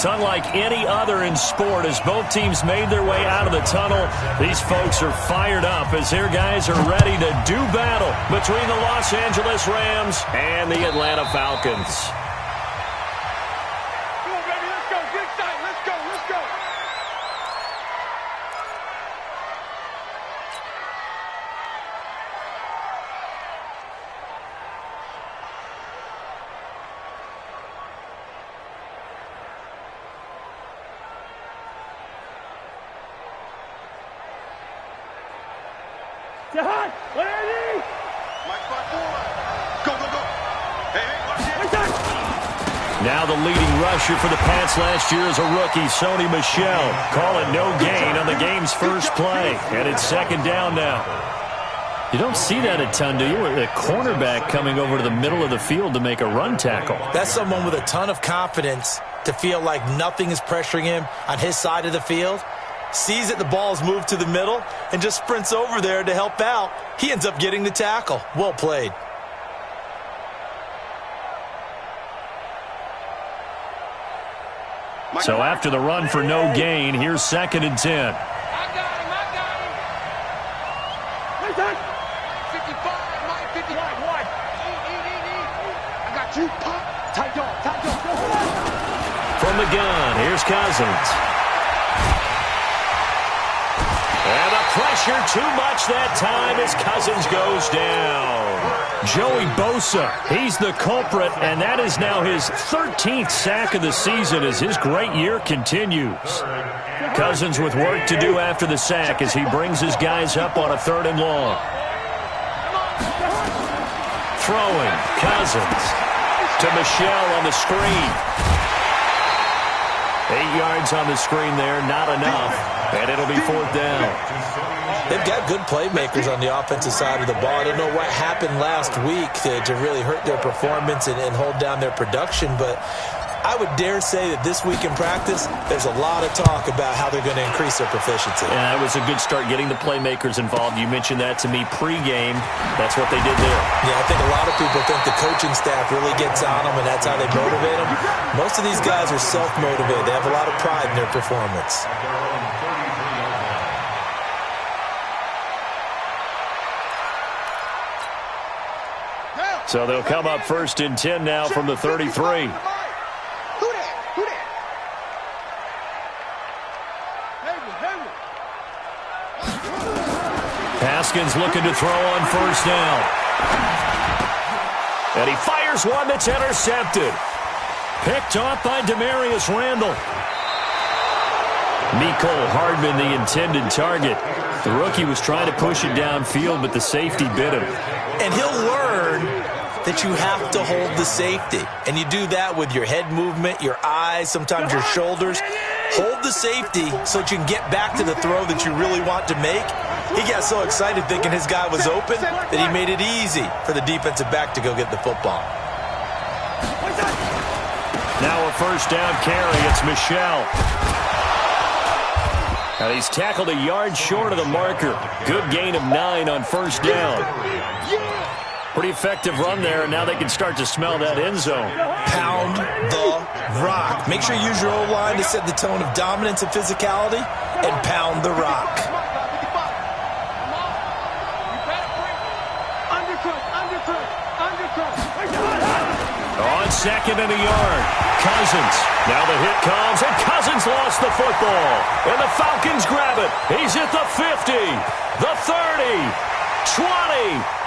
It's unlike any other in sport. As both teams made their way out of the tunnel, these folks are fired up as their guys are ready to do battle between the Los Angeles Rams and the Atlanta Falcons. Now the leading rusher for the Pats last year is a rookie, Sony Michel. Call it no gain on the game's first play. And it's second down now. You don't see that a ton, do you? A cornerback coming over to the middle of the field to make a run tackle. That's someone with a ton of confidence to feel like nothing is pressuring him on his side of the field. Sees that the ball's moved to the middle and just sprints over there to help out. He ends up getting the tackle. Well played. So after the run for no gain, here's 2nd and 10. I got him. 55, Mike, 50. What? I got you. Tight dog. From the gun, here's Cousins. And the pressure too much that time as Cousins goes down. Joey Bosa, he's the culprit, and that is now his 13th sack of the season as his great year continues. Cousins with work to do after the sack as he brings his guys up on a 3rd and long. Throwing, Cousins to Michel on the screen. 8 yards on the screen there, not enough, and it'll be 4th down. They've got good playmakers on the offensive side of the ball. I don't know what happened last week to really hurt their performance and hold down their production, but I would dare say that this week in practice, there's a lot of talk about how they're going to increase their proficiency. Yeah, it was a good start getting the playmakers involved. You mentioned that to me pregame. That's what they did there. Yeah, I think a lot of people think the coaching staff really gets on them, and that's how they motivate them. Most of these guys are self-motivated. They have a lot of pride in their performance. So they'll come up 1st and 10 now from the 33. Haskins looking to throw on 1st down. And he fires one that's intercepted. Picked off by Demarius Randall. Mecole Hardman, the intended target. The rookie was trying to push it downfield, but the safety bit him. And he'll learn that you have to hold the safety. And you do that with your head movement, your eyes, sometimes your shoulders. Hold the safety so that you can get back to the throw that you really want to make. He got so excited thinking his guy was open that he made it easy for the defensive back to go get the football. Now a 1st down carry. It's Michel. And he's tackled a yard short of the marker. Good gain of 9 on 1st down. Pretty effective run there, and now they can start to smell that end zone. Pound the rock. Make sure you use your O-line to set the tone of dominance and physicality, and pound the rock. On 2nd and a yard, Cousins. Now the hit comes, and Cousins lost the football. And the Falcons grab it. He's at the 50, the 30, 20.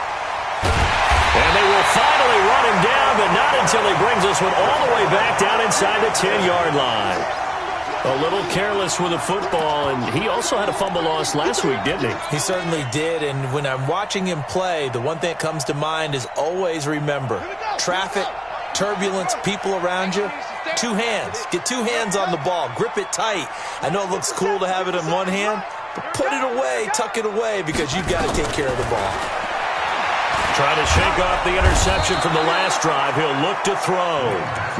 And they will finally run him down, but not until he brings this one all the way back down inside the 10-yard line. A little careless with the football, and he also had a fumble loss last week, didn't he? He certainly did, and when I'm watching him play, the one thing that comes to mind is always remember, traffic, turbulence, people around you, 2 hands. Get 2 hands on the ball. Grip it tight. I know it looks cool to have it in one hand, but put it away, tuck it away, because you've got to take care of the ball. Trying to shake off the interception from the last drive. He'll look to throw.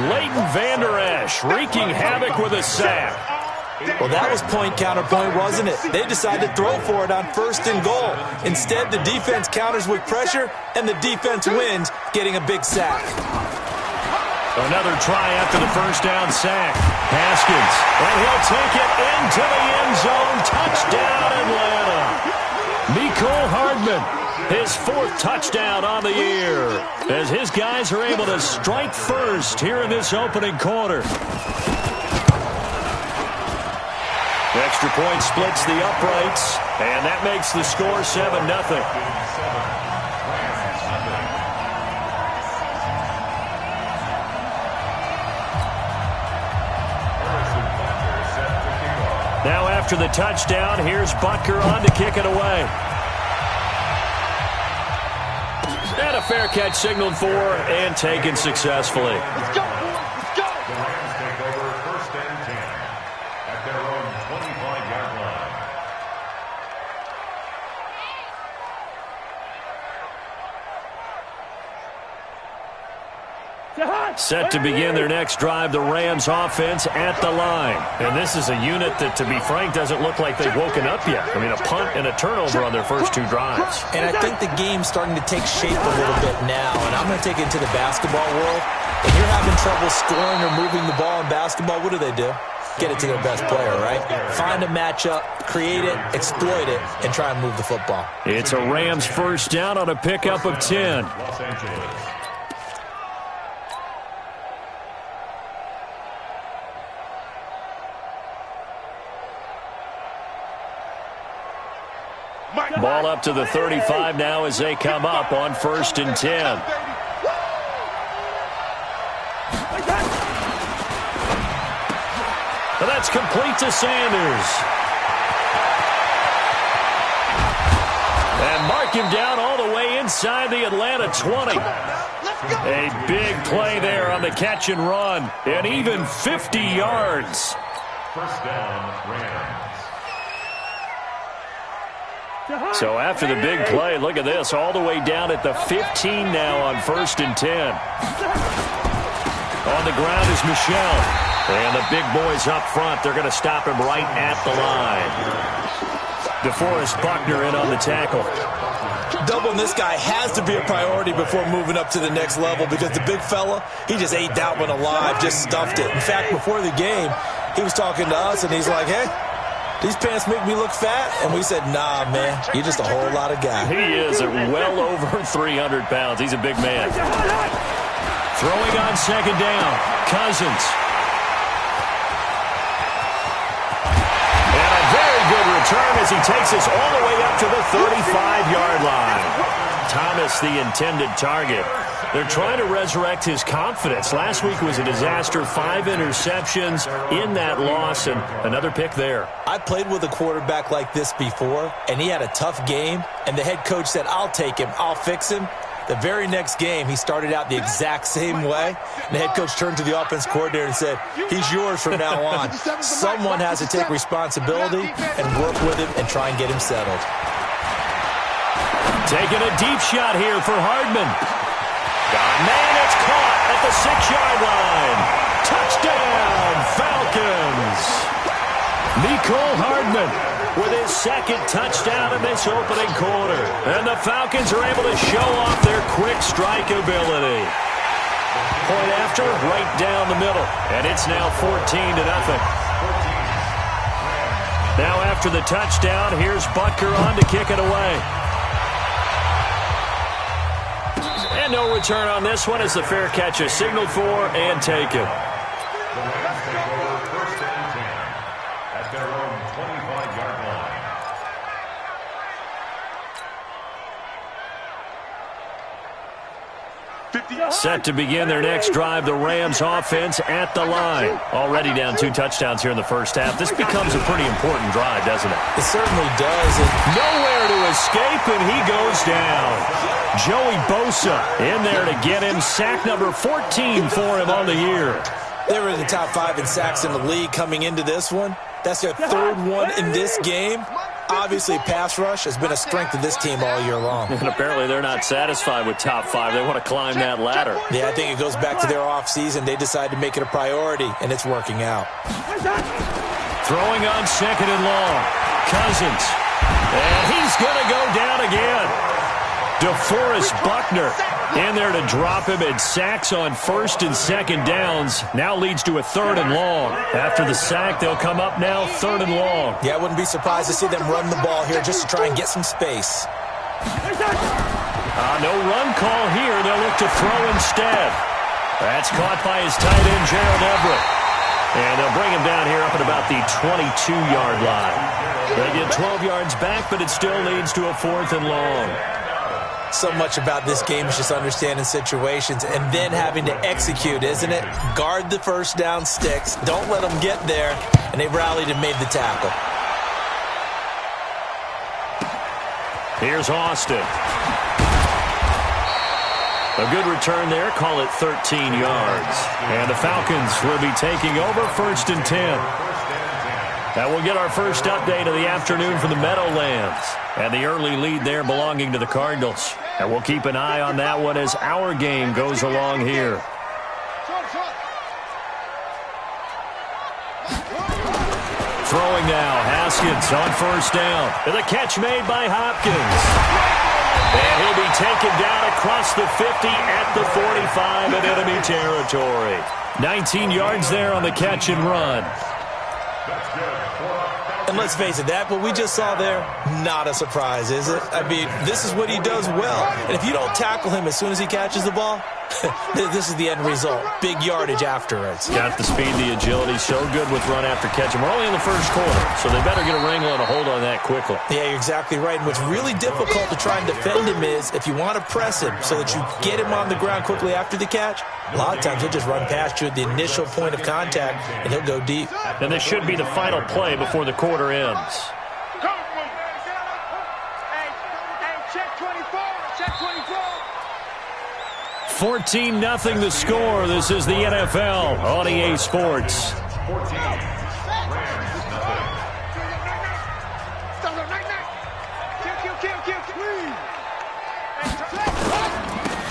Leighton Vander Esch wreaking havoc with a sack. Well, that was point-counterpoint, wasn't it? They decided to throw for it on 1st and goal. Instead, the defense counters with pressure, and the defense wins, getting a big sack. Another try after the first down sack. Haskins, and he'll take it into the end zone. Touchdown, Atlanta. Mecole Hardman, his 4th touchdown on the year, as his guys are able to strike first here in this opening quarter. Extra point splits the uprights, and that makes the score 7-0. Now after the touchdown, here's Butker on to kick it away. And a fair catch signaled for and taken successfully. Let's go. Let's go. The Rams take over 1st and 10 at their own 25-yard line. Set to begin their next drive, the Rams offense at the line. And this is a unit that, to be frank, doesn't look like they've woken up yet. I mean, a punt and a turnover on their first 2 drives. And I think the game's starting to take shape a little bit now. And I'm going to take it into the basketball world. If you're having trouble scoring or moving the ball in basketball, what do? Get it to their best player, right? Find a matchup, create it, exploit it, and try and move the football. It's a Rams first down on a pickup of 10. Los Angeles. Ball up to the 35 now as they come up on 1st and 10. And that's complete to Sanders. And mark him down all the way inside the Atlanta 20. A big play there on the catch and run. And even 50 yards. First down, Rams. So after the big play, look at this, all the way down at the 15 now on 1st and 10. On the ground is Michel. And the big boys up front, they're going to stop him right at the line. DeForest Buckner in on the tackle. Doubling this guy has to be a priority before moving up to the next level, because the big fella, he just ate that one alive, just stuffed it. In fact, before the game, he was talking to us, and he's like, hey, these pants make me look fat. And we said, nah, man, you're just a whole lot of guy. He is at well over 300 pounds. He's a big man. Throwing on 2nd down, Cousins. And a very good return as he takes us all the way up to the 35-yard line. Thomas, the intended target. They're trying to resurrect his confidence. Last week was a disaster. 5 interceptions in that loss, and another pick there. I played with a quarterback like this before, and he had a tough game, and the head coach said, I'll take him, I'll fix him. The very next game, he started out the exact same way, and the head coach turned to the offense coordinator and said, he's yours from now on. Someone has to take responsibility and work with him and try and get him settled. Taking a deep shot here for Hardman. Man, it's caught at the 6-yard line. Touchdown, Falcons. Mecole Hardman with his 2nd touchdown in this opening quarter. And the Falcons are able to show off their quick strike ability. Point after, right down the middle. And it's now 14-0. Now after the touchdown, here's Butker on to kick it away. And no return on this one as the fair catch is signaled for and taken. The Rams take over 1st and 10 at their own 25-yard line. Set to begin their next drive, the Rams offense at the line. Already down 2 touchdowns here in the first half. This becomes a pretty important drive, doesn't it? It certainly does. Nowhere to escape, and he goes down. Joey Bosa in there to get him. Sack number 14 for him on the year. They were in the top 5 in sacks in the league coming into this one. That's their 3rd one in this game. Obviously, pass rush has been a strength of this team all year long. And apparently they're not satisfied with top 5. They want to climb that ladder. Yeah, I think it goes back to their offseason. They decided to make it a priority, and it's working out. Throwing on 2nd and long. Cousins. And he's going to go down again. DeForest Buckner in there to drop him, and sacks on first and second downs now leads to a 3rd and long. After the sack, they'll come up now 3rd and long. Yeah, I wouldn't be surprised to see them run the ball here just to try and get some space. No run call here. They'll look to throw instead. That's caught by his tight end, Gerald Everett. And they'll bring him down here up at about the 22-yard line. They get 12 yards back, but it still leads to a 4th and long. So much about this game is just understanding situations and then having to execute, isn't it? Guard the first down sticks. Don't let them get there. And they rallied and made the tackle. Here's Austin. A good return there. Call it 13 yards. And the Falcons will be taking over 1st and 10. That will get our first update of the afternoon from the Meadowlands. And the early lead there belonging to the Cardinals. And we'll keep an eye on that one as our game goes along here. Throwing now, Haskins on first down. And the catch made by Hopkins. And he'll be taken down across the 50 at the 45 in enemy territory. 19 yards there on the catch and run. And let's face it, that what we just saw there, not a surprise, is it? I mean, this is what he does well. And if you don't tackle him as soon as he catches the ball, this is the end result. Big yardage afterwards. Got the speed, the agility, so good with run after catch. And we're only in the first quarter, so they better get a wrangle and a hold on that quickly. Yeah, you're exactly right. And what's really difficult to try and defend him is if you want to press him so that you get him on the ground quickly after the catch, a lot of times he'll just run past you at the initial point of contact, and he'll go deep. And this should be the final play before the quarter ends. Check 24, check 24. 14-0 the score. This is the NFL on EA Sports.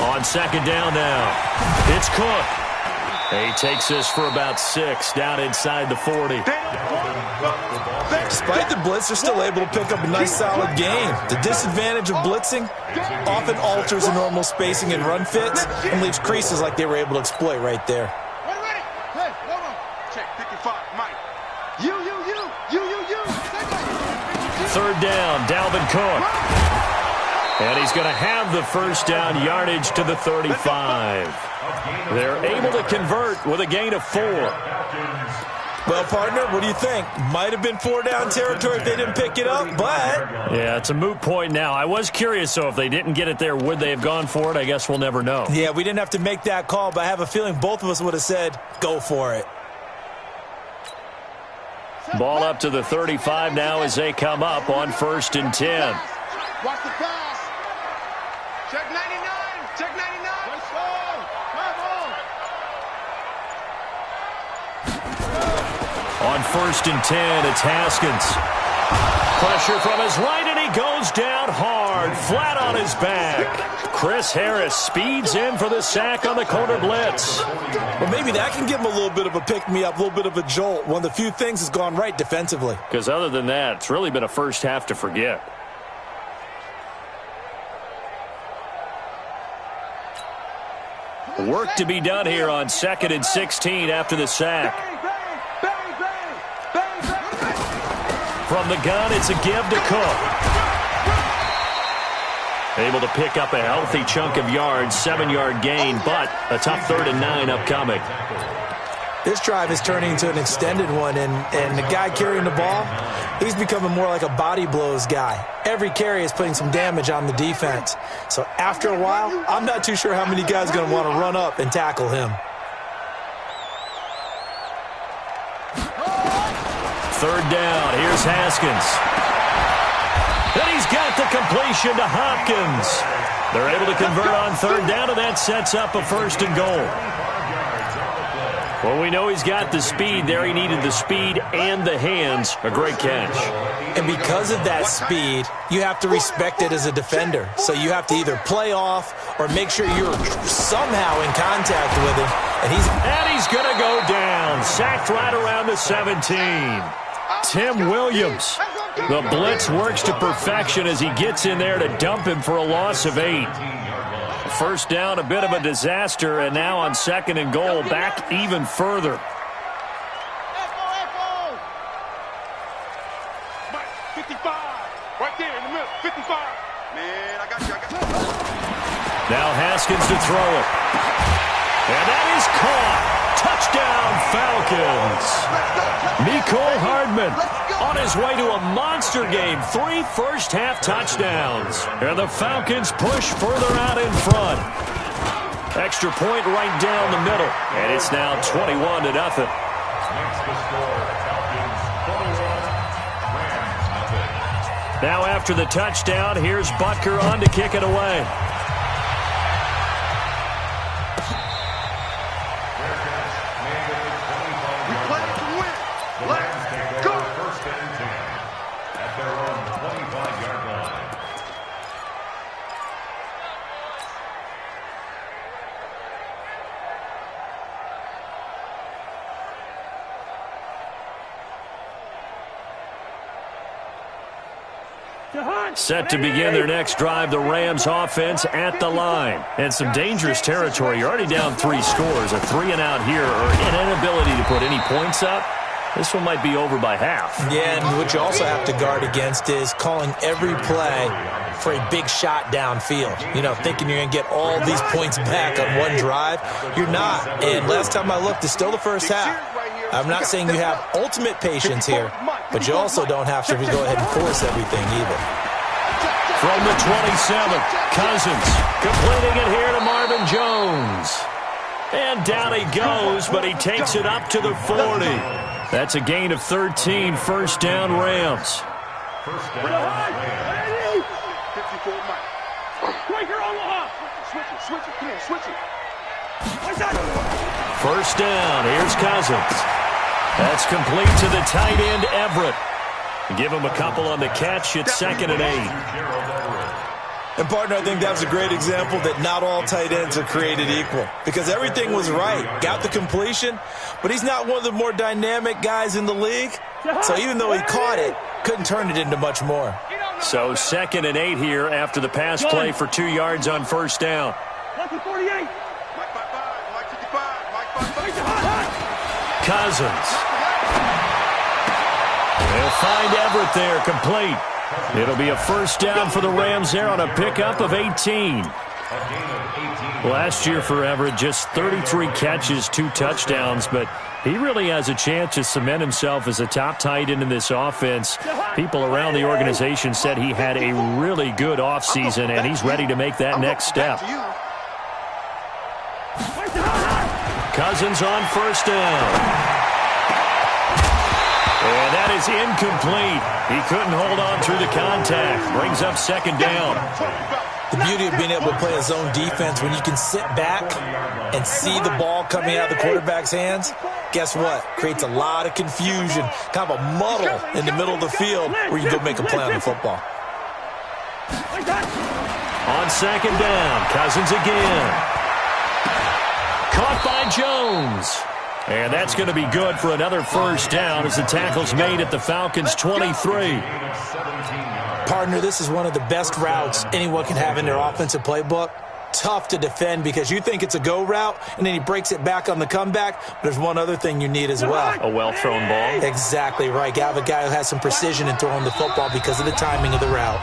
On second down now, it's Cook. He takes this for about 6 down inside the 40. Despite the blitz, they're still able to pick up a nice solid gain. The disadvantage of blitzing often alters the normal spacing and run fits and leaves creases like they were able to exploit right there. Hey, hold on. Check 55, Mike. You. 3rd down, Dalvin Cook. And he's going to have the first down yardage to the 35. They're able to convert with a gain of 4. Well, partner, what do you think? Might have been 4 down territory if they didn't pick it up, but... Yeah, it's a moot point now. I was curious, so if they didn't get it there, would they have gone for it? I guess we'll never know. Yeah, we didn't have to make that call, but I have a feeling both of us would have said, go for it. Ball up to the 35 now as they come up on 1st and 10. Watch the pass. Check 99. Check 99. Let's go. Come on. On 1st and 10, it's Haskins. Pressure from his right, and he goes down hard, flat on his back. Chris Harris speeds in for the sack on the corner blitz. Well, maybe that can give him a little bit of a pick-me-up, a little bit of a jolt. One of the few things that's gone right defensively. Because other than that, it's really been a first half to forget. Work to be done here on 2nd and 16 after the sack. From the gun, it's a give to Cook. Able to pick up a healthy chunk of yards, 7-yard gain, but a tough 3rd and 9 upcoming. This drive is turning into an extended one, and the guy carrying the ball, he's becoming more like a body blows guy. Every carry is putting some damage on the defense. So after a while, I'm not too sure how many guys are going to want to run up and tackle him. 3rd down, here's Haskins. And he's got the completion to Hopkins. They're able to convert on 3rd down, and that sets up a 1st and goal. Well, we know he's got the speed there. He needed the speed and the hands. A great catch. And because of that speed, you have to respect it as a defender. So you have to either play off or make sure you're somehow in contact with him. And he's going to go down. Sacked right around the 17. Tim Williams The blitz works to perfection as he gets in there to dump him for a loss of 8. First down, a bit of a disaster, and now on 2nd and goal, back even further. 55, right there in the middle, 55. Man, I got you. Now Haskins to throw it. And that is caught. Touchdown, Falcons. Mecole Hardman on his way to a monster game. 3 first-half touchdowns. And the Falcons push further out in front. Extra point right down the middle. And it's now 21-0. Makes the score Falcons 41, Rams nothing. Now after the touchdown, here's Butker on to kick it away. Set to begin their next drive, the Rams offense at the line. And some dangerous territory. You're already down 3 scores. A 3-and-out here or an inability to put any points up. This one might be over by half. Yeah, and what you also have to guard against is calling every play for a big shot downfield. You know, thinking you're going to get all these points back on one drive. You're not. And last time I looked, it's still the first half. I'm not saying you have ultimate patience here, but you also don't have to go ahead and force everything either. From the 27, Cousins completing it here to Marvin Jones. And down he goes, but he takes it up to the 40. That's a gain of 13, first down Rams. First down Rams. 54 Mike. Breaker Omaha. Switch it. Come on, switch it. First down, here's Cousins. That's complete to the tight end, Everett. Give him a couple on the catch. It's 2nd and 8. And, partner, I think that was a great example that not all tight ends are created equal. Because everything was right. Got the completion, but he's not one of the more dynamic guys in the league. So even though he caught it, couldn't turn it into much more. So 2nd and 8 here after the pass play for 2 yards on first down. Mike 48. Mike 55. Cousins. They'll find Everett there, complete. It'll be a first down for the Rams there on a pickup of 18. Last year for Everett, just 33 catches, 2 touchdowns, but he really has a chance to cement himself as a top tight end in this offense. People around the organization said he had a really good offseason, and he's ready to make that next step. Cousins on first down. And that is incomplete. He couldn't hold on through the contact. Brings up 2nd down. The beauty of being able to play a zone defense when you can sit back and see the ball coming out of the quarterback's hands, guess what? Creates a lot of confusion, kind of a muddle in the middle of the field where you go make a play on the football. On 2nd down, Cousins again. Caught by Jones. And that's going to be good for another first down as the tackle's made at the Falcons' 23. Partner, this is one of the best routes anyone can have in their offensive playbook. Tough to defend because you think it's a go route, and then he breaks it back on the comeback. But there's one other thing you need as well. A well-thrown ball? Exactly right. You have a guy who has some precision in throwing the football because of the timing of the route.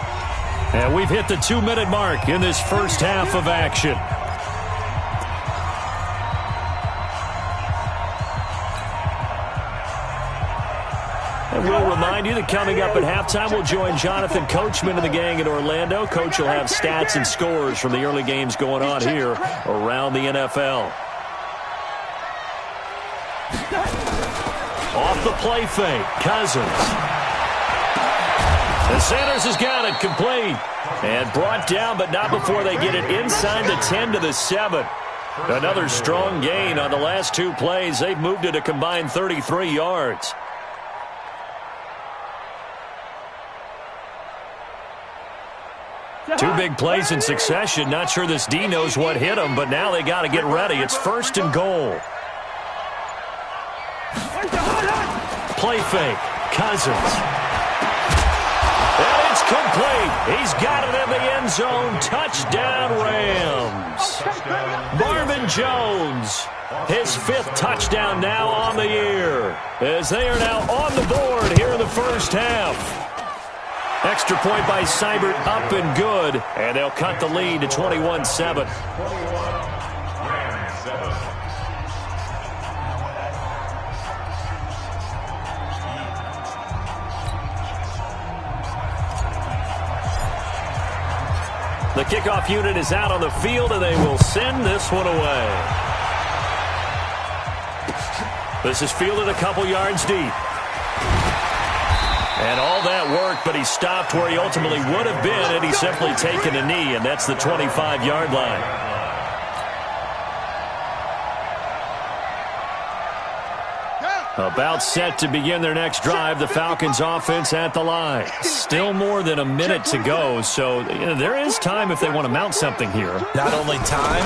And we've hit the 2-minute mark in this first half of action. And we'll remind you that coming up at halftime, we'll join Jonathan Coachman and the gang in Orlando. Coach will have stats and scores from the early games going on here around the NFL. Off the play fake, Cousins. And Sanders has got it complete. And brought down, but not before they get it inside the 10 to the 7. Another strong gain on the last 2 plays. They've moved it a combined 33 yards. Two big plays in succession. Not sure this D knows what hit him, but now they got to get ready. It's 1st and goal. Play fake. Cousins. And it's complete. He's got it in the end zone. Touchdown, Rams. Marvin Jones, his 5th touchdown now on the year, as they are now on the board here in the first half. Extra point by Seibert, up and good, and they'll cut the lead to 21-7. The kickoff unit is out on the field, and they will send this one away. This is fielded a couple yards deep. And all that work, but he stopped where he ultimately would have been, and he's simply taken a knee, and that's the 25-yard line. About set to begin their next drive, the Falcons offense at the line. Still more than a minute to go, so there is time if they want to mount something here. Not only time,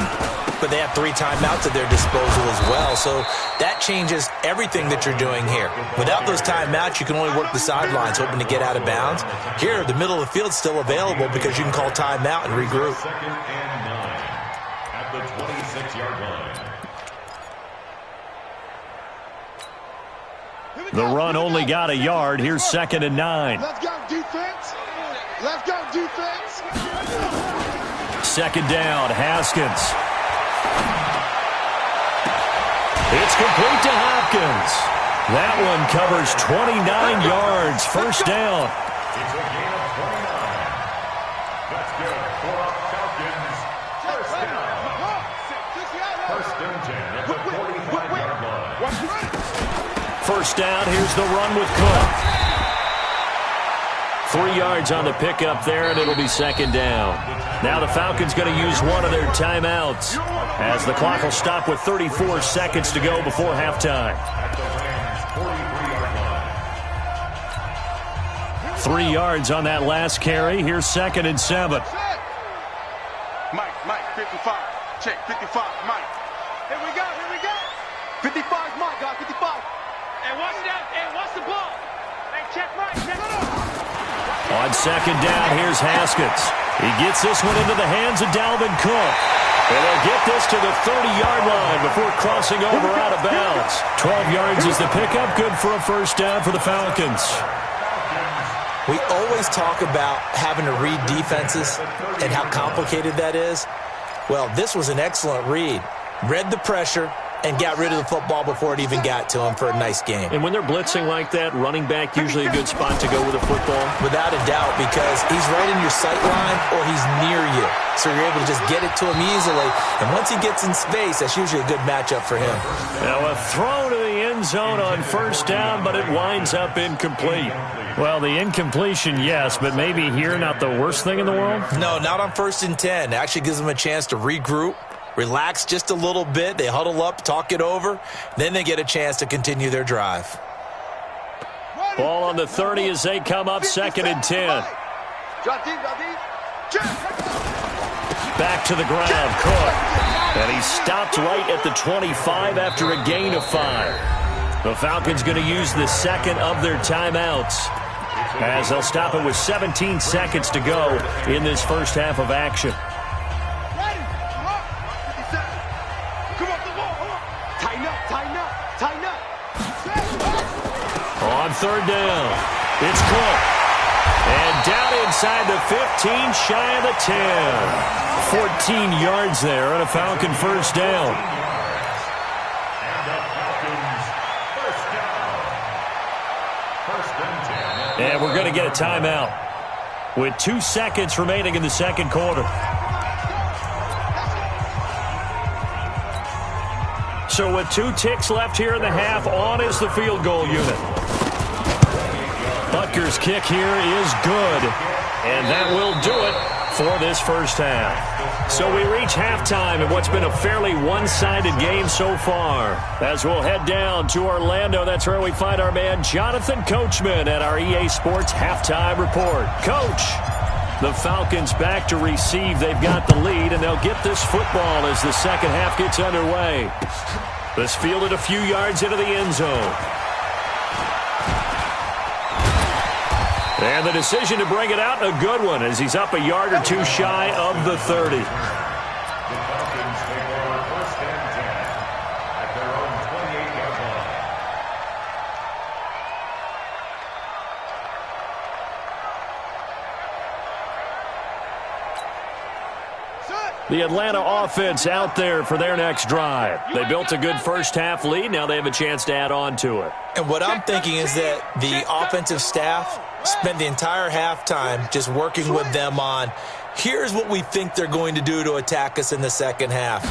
but they have 3 timeouts at their disposal as well, so that changes everything that you're doing here. Without those timeouts, you can only work the sidelines, hoping to get out of bounds. Here, the middle of the field is still available because you can call timeout and regroup. 2nd and 9 at the 26-yard line. The run only got a yard. Here's 2nd and 9. Let's go, defense. Let's go, defense. 2nd down, Haskins. It's complete to Hopkins. That one covers 29 yards. First down. It's a gain of 29. That's good for the Falcons. First down. 1st and 10 at the 45-yard line. First down, here's the run with Cook. 3 yards on the pickup there, and it'll be 2nd down. Now the Falcons going to use one of their timeouts, as the clock will stop with 34 seconds to go before halftime. At the Rams' 43-yard line. 3 yards on that last carry. Here's 2nd and 7. Mike, 55. Check, 55, Mike. Here we go. 55, Mike, got 55. And watch that, and watch the ball. Hey, check Mike, check it up. On 2nd down, here's Haskins. He gets this one into the hands of Dalvin Cook. And they'll get this to the 30-yard line before crossing over out of bounds. 12 yards is the pickup, good for a first down for the Falcons. We always talk about having to read defenses and how complicated that is. Well, this was an excellent read. Read the pressure and got rid of the football before it even got to him for a nice game. And when they're blitzing like that, running back usually a good spot to go with a football? Without a doubt, because he's right in your sight line or he's near you. So you're able to just get it to him easily. And once he gets in space, that's usually a good matchup for him. Now a throw to the end zone on first down, but it winds up incomplete. Well, the incompletion, yes, but maybe here not the worst thing in the world? No, not on 1st and 10. It actually gives them a chance to regroup, relax just a little bit. They huddle up, talk it over. Then they get a chance to continue their drive. Ball on the 30 as they come up 2nd and 10. Back to the ground, Cook. And he stopped right at the 25 after a gain of 5. The Falcons going to use the 2nd of their timeouts, as they'll stop it with 17 seconds to go in this first half of action. On 3rd down, it's Cook. And down inside the 15, shy of the 10. 14 yards there on a Falcon first down. And the Falcons first down. 1st and 10. And we're going to get a timeout with 2 seconds remaining in the second quarter. So with 2 ticks left here in the half, on is the field goal unit. Butker's kick here is good, and that will do it for this first half. So we reach halftime in what's been a fairly one-sided game so far. As we'll head down to Orlando, that's where we find our man Jonathan Coachman at our EA Sports Halftime Report. Coach, the Falcons back to receive. They've got the lead, and they'll get this football as the second half gets underway. This fielded a few yards into the end zone. And the decision to bring it out, a good one, as he's up a yard or two shy of the 30. The Falcons take over 1st and 10 at their own 28-yard line. The Atlanta offense out there for their next drive. They built a good first-half lead. Now they have a chance to add on to it. And what I'm thinking is that the offensive staff spent the entire halftime just working with them on, here's what we think they're going to do to attack us in the second half.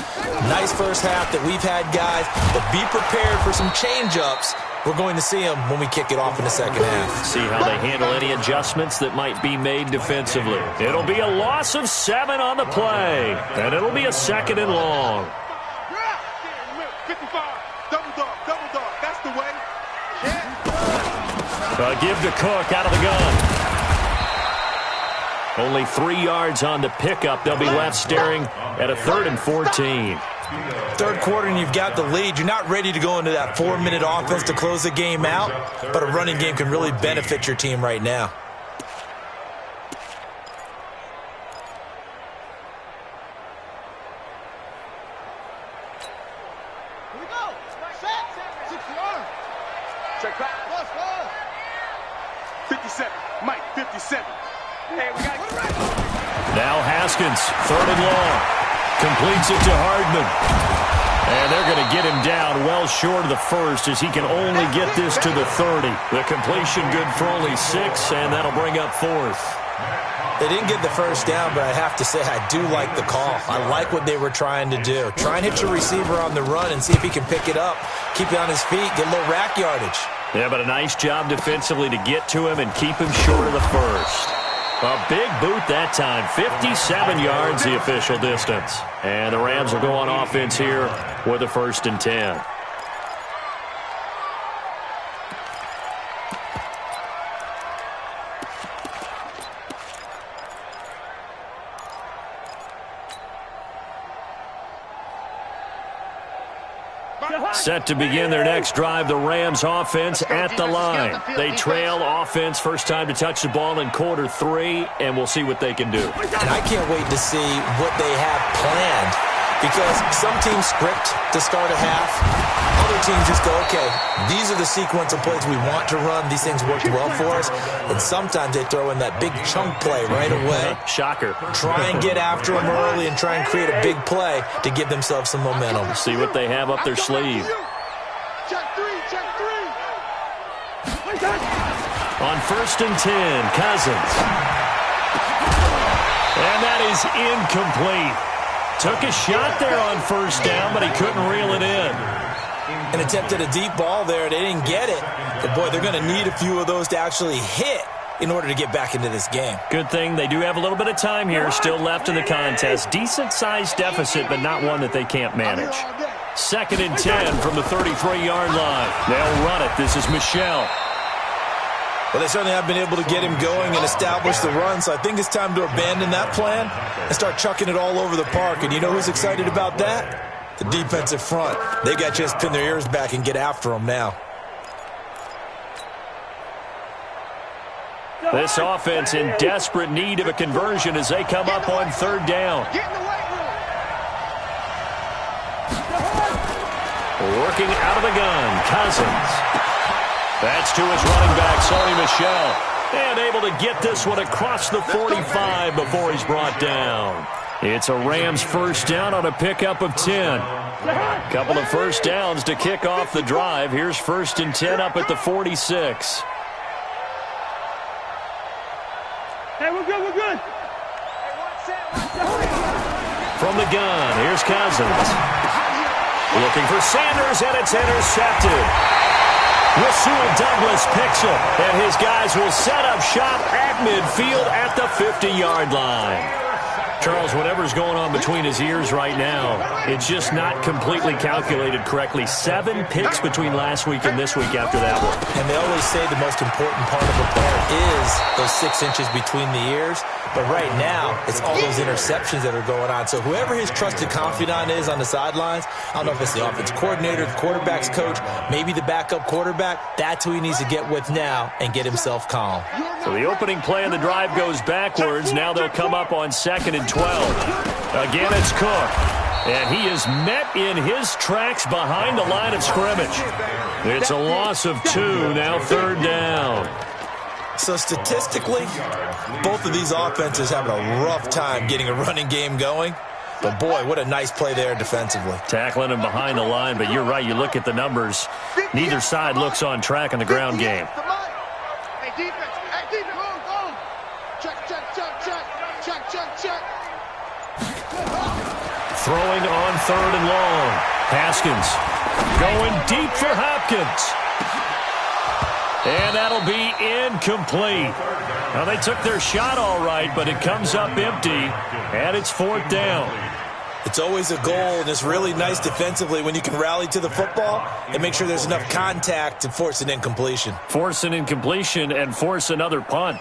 Nice first half that we've had, guys, but be prepared for some change-ups. We're going to see them when we kick it off in the second half. See how they handle any adjustments that might be made defensively. It'll be a loss of 7 on the play, and it'll be a 2nd and long. 55, double dog, that's the way. A give to Cook out of the gun. Only 3 yards on the pickup. They'll be left staring at a 3rd and 14. Third quarter and you've got the lead. You're not ready to go into that 4-minute offense to close the game out, but a running game can really benefit your team right now. Here we go. Set. 6 yards. Check back. 57. Mike, 57. Hey, we got it. Now Haskins, 3rd and long. Completes it to Hardman. And they're going to get him down well short of the 1st as he can only get this to the 30. The completion good for only 6, and that'll bring up 4th. They didn't get the first down, but I have to say I do like the call. I like what they were trying to do. Try and hit your receiver on the run and see if he can pick it up, keep it on his feet, get a little rack yardage. Yeah, but a nice job defensively to get to him and keep him short of the 1st. A big boot that time. 57 yards the official distance. And the Rams will go on offense here with a 1st and 10. Set to begin their next drive, the Rams offense at the line. They trail offense, first time to touch the ball in quarter 3, and we'll see what they can do. And I can't wait to see what they have planned, because some teams script to start a half. Other teams just go, okay, these are the sequence of plays we want to run. These things worked well for us. And sometimes they throw in that big chunk play right away. Shocker. Try and get after them early and try and create a big play to give themselves some momentum. See what they have up their sleeve. Check 3. On 1st and 10, Cousins. And that is incomplete. Took a shot there on 1st down, but he couldn't reel it in. An attempt at a deep ball there. They didn't get it. But, boy, they're going to need a few of those to actually hit in order to get back into this game. Good thing they do have a little bit of time here still left in the contest. Decent-sized deficit, but not one that they can't manage. 2nd and 10 from the 33-yard line. They'll run it. This is Michel. Well, they certainly have been able to get him going and establish the run, so I think it's time to abandon that plan and start chucking it all over the park. And you know who's excited about that? The defensive front. They got to just pin their ears back and get after them now. This offense in desperate need of a conversion as they come up on 3rd down. Working out of the gun, Cousins. That's to his running back, Sony Michel. And able to get this one across the 45 before he's brought down. It's a Rams 1st down on a pickup of 10. Couple of 1st downs to kick off the drive. Here's 1st and 10 up at the 46. Hey, we're good. From the gun, here's Cousins. Looking for Sanders, and it's intercepted. Rasul Douglas picks him, and his guys will set up shop at midfield at the 50-yard line. Charles, whatever's going on between his ears right now, it's just not completely calculated correctly. 7 picks between last week and this week after that one. And they always say the most important part of a player is those 6 inches between the ears. But right now, it's all those interceptions that are going on. So whoever his trusted confidant is on the sidelines, I don't know if it's the offense coordinator, the quarterback's coach, maybe the backup quarterback, that's who he needs to get with now and get himself calm. So the opening play of the drive goes backwards. Now they'll come up on 2nd and 12. Again, it's Cook. And he is met in his tracks behind the line of scrimmage. It's a loss of 2, now 3rd down. So statistically, both of these offenses having a rough time getting a running game going. But, boy, what a nice play there defensively. Tackling him behind the line, but you're right. You look at the numbers. Neither side looks on track in the ground game. Hey, defense. Hey, defense. Go. Check. Throwing on 3rd and long. Haskins going deep for Hopkins. And that'll be incomplete. Now, they took their shot all right, but it comes up empty, and it's 4th down. It's always a goal, and it's really nice defensively when you can rally to the football and make sure there's enough contact to force an incompletion. Force an incompletion and force another punt.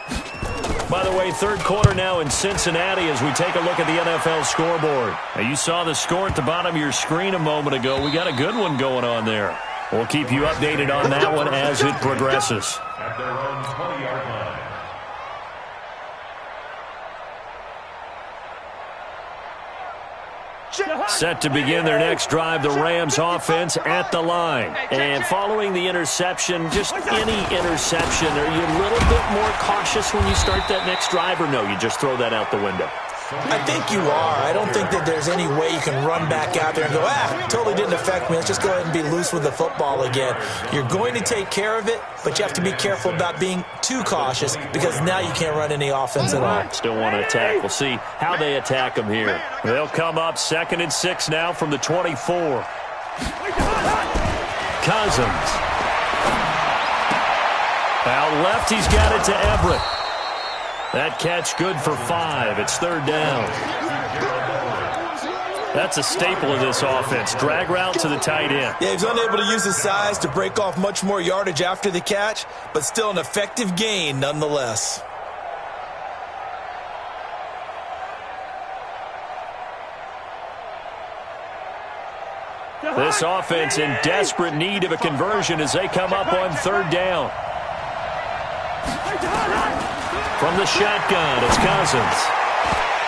By the way, 3rd quarter now in Cincinnati as we take a look at the NFL scoreboard. Now, you saw the score at the bottom of your screen a moment ago. We got a good one going on there. We'll keep you updated on that one as it progresses. At their own 20-yard line. Set to begin their next drive, the Rams offense at the line. And following the interception, just any interception, are you a little bit more cautious when you start that next drive, or no, you just throw that out the window? I think you are. I don't think that there's any way you can run back out there and go, totally didn't affect me. Let's just go ahead and be loose with the football again. You're going to take care of it, but you have to be careful about being too cautious because now you can't run any offense at all. Still want to attack. We'll see how they attack them here. They'll come up 2nd and 6 now from the 24. Cousins. Out left, he's got it to Everett. That catch good for 5. It's 3rd down. That's a staple of this offense. Drag route to the tight end. Yeah, he's unable to use his size to break off much more yardage after the catch, but still an effective gain nonetheless. This offense in desperate need of a conversion as they come up on 3rd down. From the shotgun, it's Cousins.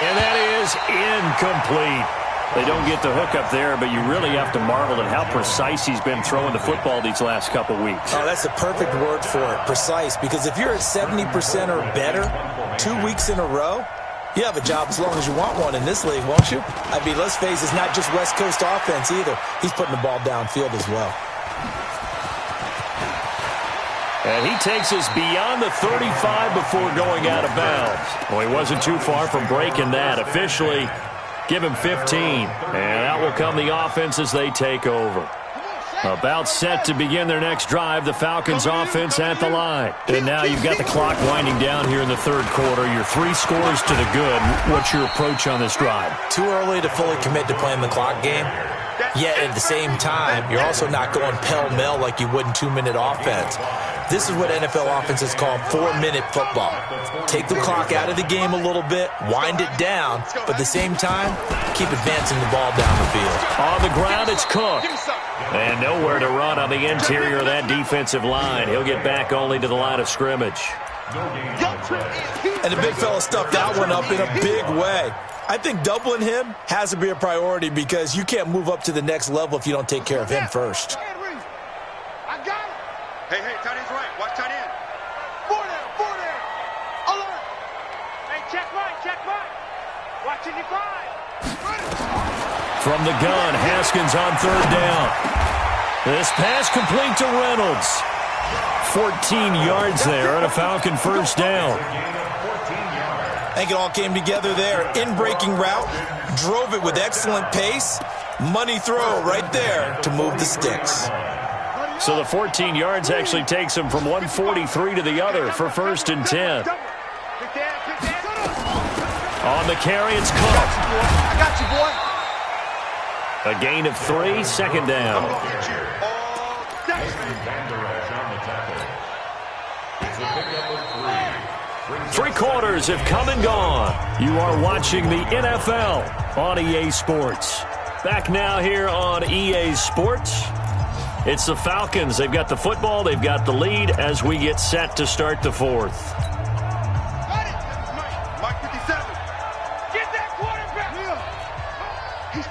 And that is incomplete. They don't get the hook up there, but you really have to marvel at how precise he's been throwing the football these last couple weeks. Oh, that's the perfect word for it, precise, because if you're at 70% or better 2 weeks in a row, you have a job as long as you want one in this league, won't you? I mean, let's face it, it's not just West Coast offense either. He's putting the ball downfield as well. And he takes us beyond the 35 before going out of bounds. Well, he wasn't too far from breaking that. Officially, give him 15. And out will come the offense as they take over. About set to begin their next drive, the Falcons offense at the line. And now you've got the clock winding down here in the 3rd quarter. You're 3 scores to the good. What's your approach on this drive? Too early to fully commit to playing the clock game. Yet at the same time, you're also not going pell-mell like you would in 2-minute offense. This is what NFL offenses call 4-minute football. Take the clock out of the game a little bit, wind it down, but at the same time, keep advancing the ball down the field. On the ground, it's Cook. And nowhere to run on the interior of that defensive line. He'll get back only to the line of scrimmage. And the big fella stuffed that one up in a big way. I think doubling him has to be a priority because you can't move up to the next level if you don't take care of him first. I got it. Hey, tight end's right. Watch tight end. Four there. Alert. Hey, check right. Watching your 5. From the gun, Haskins on 3rd down. This pass complete to Reynolds. 14 yards there and a Falcon 1st down. I think it all came together there. In-breaking route, drove it with excellent pace. Money throw right there to move the sticks. So the 14 yards actually takes him from 143 to the other for 1st and 10. On the carry, it's Cook. I got you, boy. A gain of 3, 2nd down. Three quarters have come and gone. You are watching the NFL on EA Sports. Back now here on EA Sports. It's the Falcons. They've got the football. They've got the lead as we get set to start the 4th.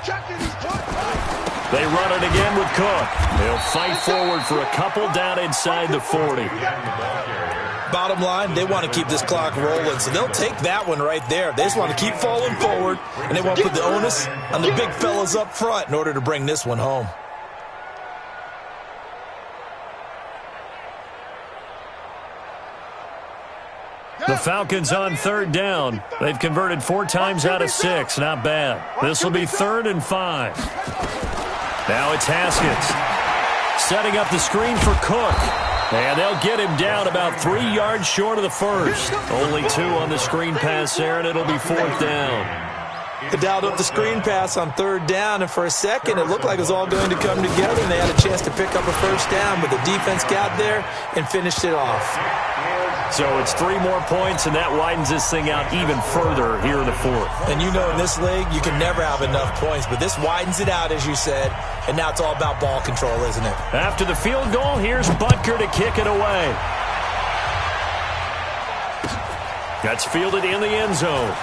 They run it again with Cook. They'll fight forward for a couple down inside the 40. Bottom line, they want to keep this clock rolling, so they'll take that one right there. They just want to keep falling forward, and they want to put the onus on the big fellas up front in order to bring this one home. The Falcons on third down. They've converted 4 times out of 6. Not bad. This will be 3rd and 5. Now it's Haskins. Setting up the screen for Cook. And they'll get him down about 3 yards short of the first. Only 2 on the screen pass there, and it'll be 4th down. They dialed up the screen pass on 3rd down, and for a second it looked like it was all going to come together, and they had a chance to pick up a first down, but the defense got there and finished it off. So it's 3 more points, and that widens this thing out even further here in the 4th. And you know in this league, you can never have enough points, but this widens it out, as you said, and now it's all about ball control, isn't it? After the field goal, here's Butker to kick it away. That's fielded in the end zone.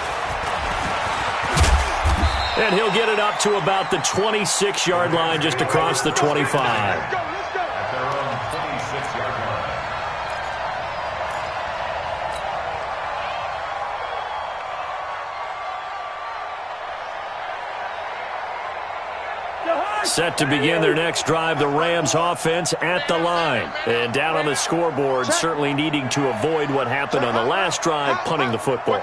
And he'll get it up to about the 26-yard line, just across the 25. Set to begin their next drive, the Rams offense at the line. And down on the scoreboard, certainly needing to avoid what happened on the last drive, punting the football.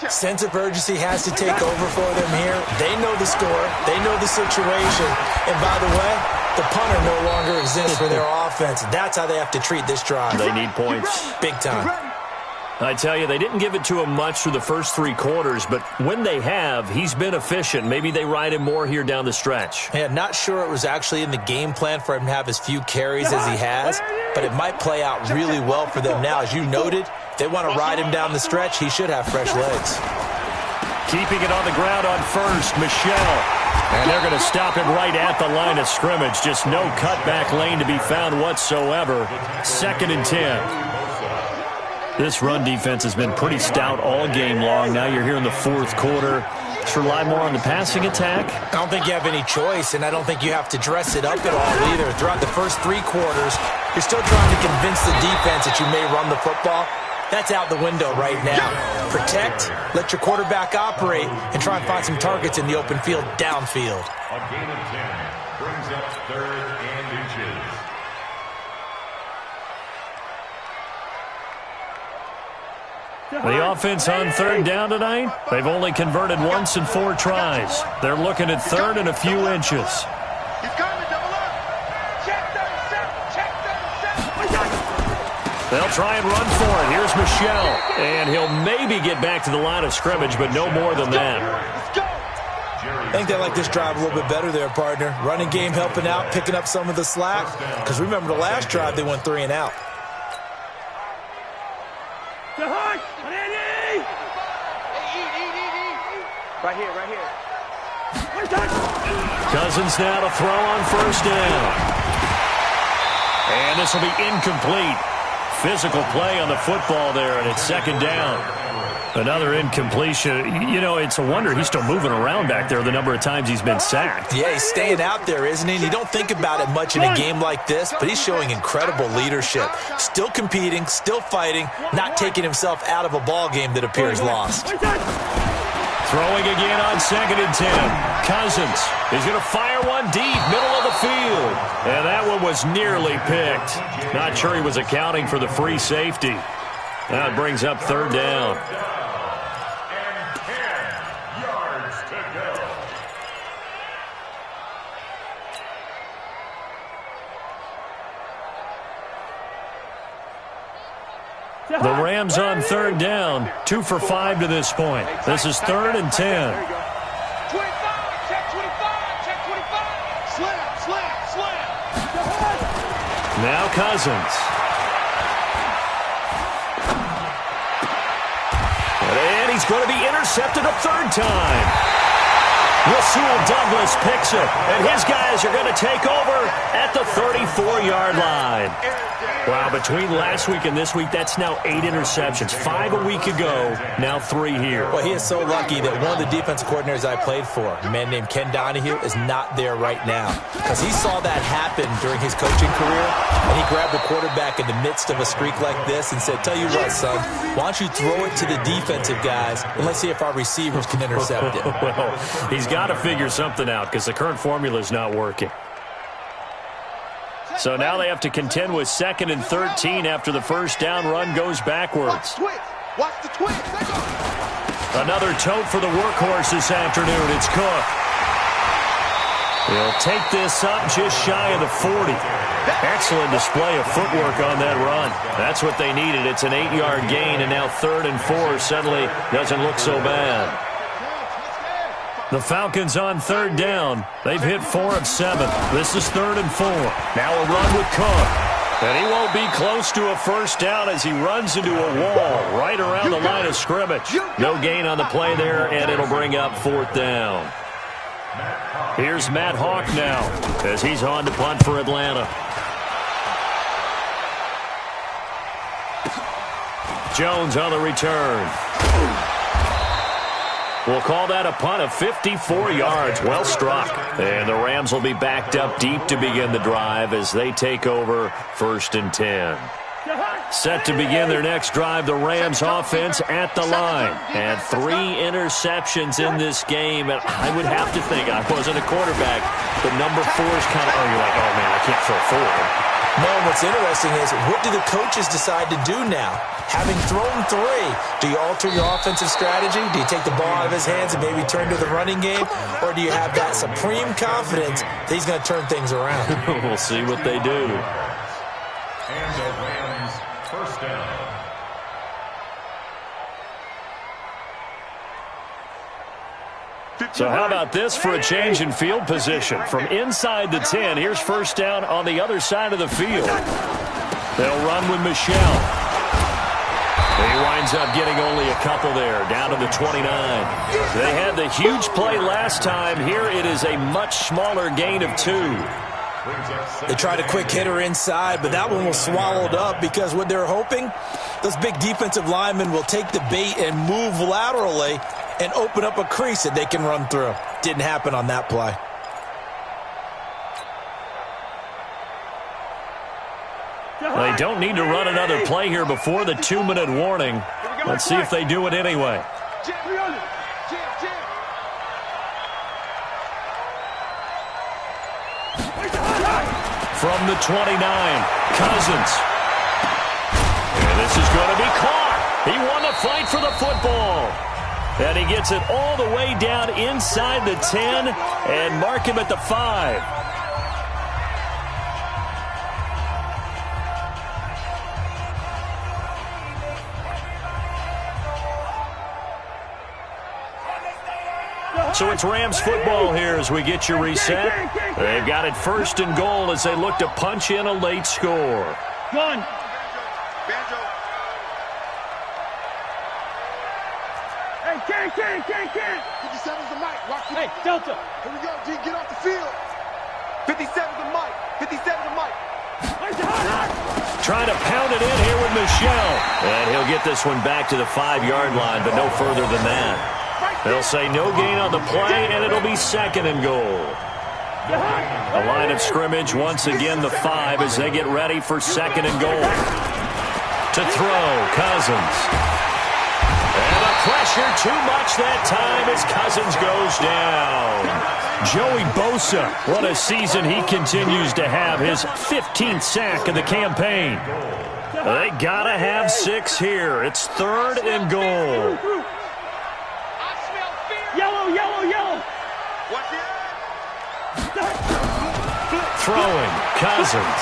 Sense of urgency has to take over for them here. They know the score. They know the situation. And by the way, the punter no longer exists for their offense. That's how they have to treat this drive. They need points. Big time. I tell you, they didn't give it to him much through the first 3 quarters, but when they have, he's been efficient. Maybe they ride him more here down the stretch. Yeah, not sure it was actually in the game plan for him to have as few carries as he has, but it might play out really well for them now. As you noted, if they want to ride him down the stretch, he should have fresh legs. Keeping it on the ground on first, Michelle. And they're going to stop him right at the line of scrimmage. Just no cutback lane to be found whatsoever. 2nd and 10. This run defense has been pretty stout all game long. Now you're here in the 4th quarter. Let's rely more on the passing attack. I don't think you have any choice, and I don't think you have to dress it up at all either. Throughout the first 3 quarters, you're still trying to convince the defense that you may run the football. That's out the window right now. Protect, let your quarterback operate, and try and find some targets in the open field downfield. A gain of 10 brings up 3rd and inches. The offense on 3rd down tonight, they've only converted once in 4 tries. They're looking at 3rd and a few inches. They'll try and run for it. Here's Michelle. And he'll maybe get back to the line of scrimmage, but no more than that. I think they like this drive a little bit better there, partner. Running game helping out, picking up some of the slack. Because remember the last drive, they went 3 and out. Right here. Cousins now to throw on 1st down. And this will be incomplete. Physical play on the football there, and it's 2nd down. Another incompletion. You know, it's a wonder he's still moving around back there the number of times he's been sacked. Yeah, he's staying out there, isn't he? And you don't think about it much in a game like this, but he's showing incredible leadership. Still competing, still fighting, not taking himself out of a ball game that appears lost. Throwing again on 2nd and 10. Cousins is going to fire one deep, middle of the field. And that one was nearly picked. Not sure he was accounting for the free safety. That brings up 3rd down. And 10 yards to go. The Rams on 3rd down, 2 for 5 to this point. This is 3rd and 10. 25, check 25. Slam. Now Cousins. And he's going to be intercepted a 3rd time. Rasul Douglas picks it, and his guys are going to take over at the 34-yard line. Wow, between last week and this week, that's now 8 interceptions. 5 a week ago, now 3 here. Well, he is so lucky that one of the defense coordinators I played for, a man named Ken Donahue, is not there right now. Because he saw that happen during his coaching career, and he grabbed the quarterback in the midst of a streak like this and said, tell you what, son, why don't you throw it to the defensive guys, and let's see if our receivers can intercept it. Well, he's got to figure something out because the current formula is not working. So now they have to contend with 2nd and 13 after the first down run goes backwards. Watch the twist. Another tote for the workhorse this afternoon. It's Cook. He'll take this up just shy of the 40. Excellent display of footwork on that run. That's what they needed. It's an 8-yard gain, and now 3rd and 4 suddenly doesn't look so bad. The Falcons on 3rd down. They've hit 4 of 7. This is 3rd and 4. Now a run with Cook. And he won't be close to a first down as he runs into a wall right around the line of scrimmage. No gain on the play there, and it'll bring up 4th down. Here's Matt Hawk now as he's on to punt for Atlanta. Jones on the return. We'll call that a punt of 54 yards. Well struck. And the Rams will be backed up deep to begin the drive as they take over 1st and 10. Set to begin their next drive, the Rams offense at the line. And 3 interceptions in this game. And I would have to think, I wasn't a quarterback, but number 4 is kind of, you're like, oh man, I can't throw 4. No, what's interesting is, what do the coaches decide to do now? Having thrown 3, do you alter your offensive strategy? Do you take the ball out of his hands and maybe turn to the running game? Or do you have that supreme confidence that he's going to turn things around? We'll see what they do. And the Rams, first down. So how about this for a change in field position? From inside the 10, here's first down on the other side of the field. They'll run with Michel. He winds up getting only a couple there, down to the 29. They had the huge play last time. Here it is a much smaller gain of 2. They tried a quick hitter inside, but that one was swallowed up because what they're hoping, those big defensive linemen will take the bait and move laterally and open up a crease that they can run through. Didn't happen on that play. They don't need to run another play here before the 2-minute warning. Let's see if they do it anyway. From the 29, Cousins. And this is going to be caught. He won the fight for the football. And he gets it all the way down inside the 10 and mark him at the 5. So it's Rams football here as we get you reset. They've got it 1st and goal as they look to punch in a late score. Gun. Hey, can't. 57's the mic. Watch the hey, Delta. Here we go, G. Get off the field. 57's the mic. 57's the mic. Trying to pound it in here with Michel. And he'll get this one back to the 5-yard line, but no further than that. They'll say no gain on the play, and it'll be 2nd and goal. The line of scrimmage, once again, the 5 as they get ready for 2nd and goal. To throw, Cousins. And the pressure too much that time as Cousins goes down. Joey Bosa, what a season he continues to have, his 15th sack of the campaign. They gotta have 6 here. It's 3rd and goal. Yellow. Watch it. Throwing, Cousins.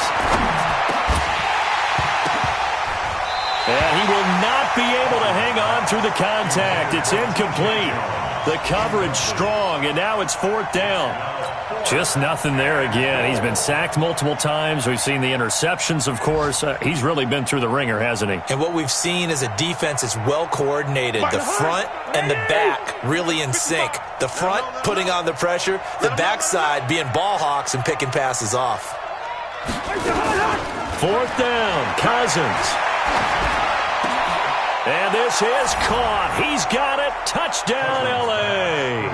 And he will not be able to hang on through the contact. It's incomplete. The coverage strong, and now it's 4th down. Just nothing there again. He's been sacked multiple times. We've seen the interceptions, of course. He's really been through the ringer, hasn't he? And what we've seen is a defense is well coordinated. The front and the back really in sync. The front putting on the pressure, the backside being ball hawks and picking passes off. 4th down, Cousins. And this is caught. He's got it. Touchdown, L.A.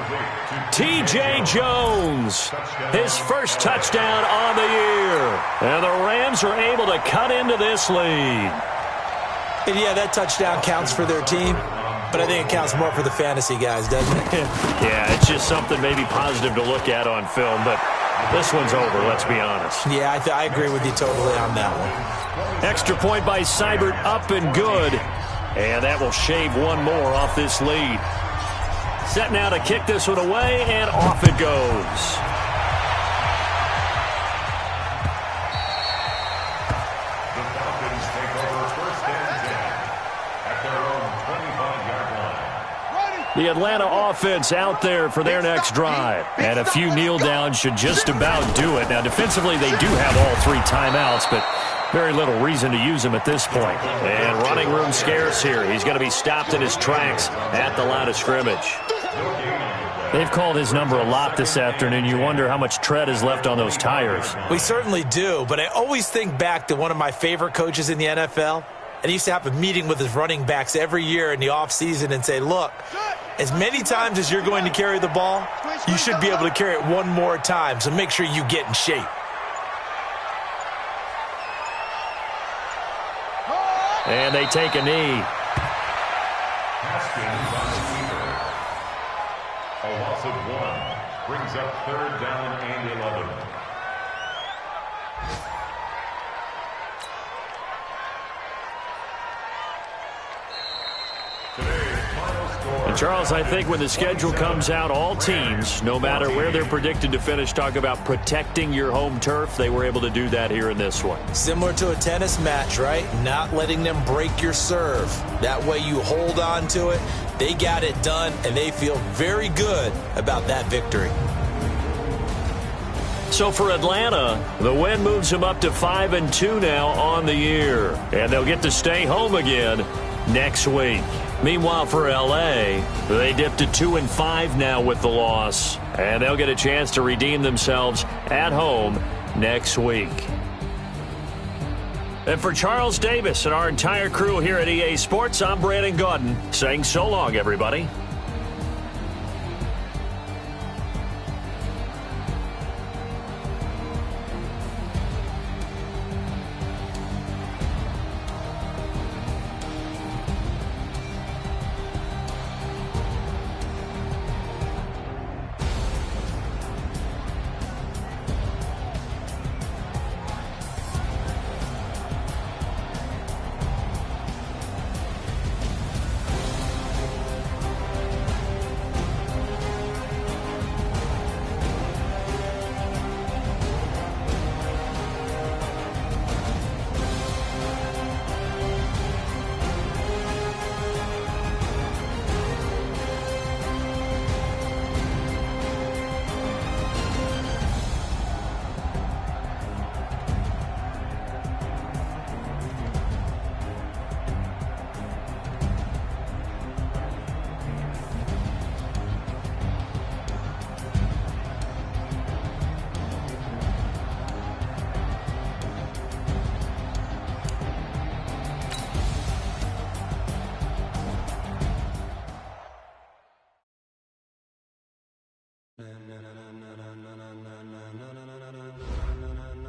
T.J. Jones, his first touchdown on the year. And the Rams are able to cut into this lead. And yeah, that touchdown counts for their team, but I think it counts more for the fantasy guys, doesn't it? Yeah, it's just something maybe positive to look at on film, but this one's over, let's be honest. Yeah, I agree with you totally on that one. Extra point by Seibert, up and good. And that will shave one more off this lead. Set now to kick this one away, and off it goes. The Falcons take over 1st and 10 at their own 25-yard line. The Atlanta offense out there for their next drive. And a few kneel downs should just about do it. Now, defensively, they do have all 3 timeouts, but very little reason to use him at this point. And running room scarce here. He's going to be stopped in his tracks at the line of scrimmage. They've called his number a lot this afternoon. You wonder how much tread is left on those tires. We certainly do, but I always think back to one of my favorite coaches in the NFL. And he used to have a meeting with his running backs every year in the offseason and say, look, as many times as you're going to carry the ball, you should be able to carry it one more time, so make sure you get in shape. And they take a knee. Haskins on the keeper. A loss of 1 brings up 3rd down and 11. And Charles, I think when the schedule comes out, all teams, no matter where they're predicted to finish, talk about protecting your home turf. They were able to do that here in this one. Similar to a tennis match, right? Not letting them break your serve. That way you hold on to it. They got it done, and they feel very good about that victory. So for Atlanta, the win moves them up to 5-2 now on the year. And they'll get to stay home again next week. Meanwhile, for L.A., they dipped to 2-5 now with the loss. And they'll get a chance to redeem themselves at home next week. And for Charles Davis and our entire crew here at EA Sports, I'm Brandon Gaudin saying so long, everybody.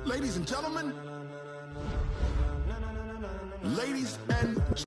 Ladies and gentlemen, ladies and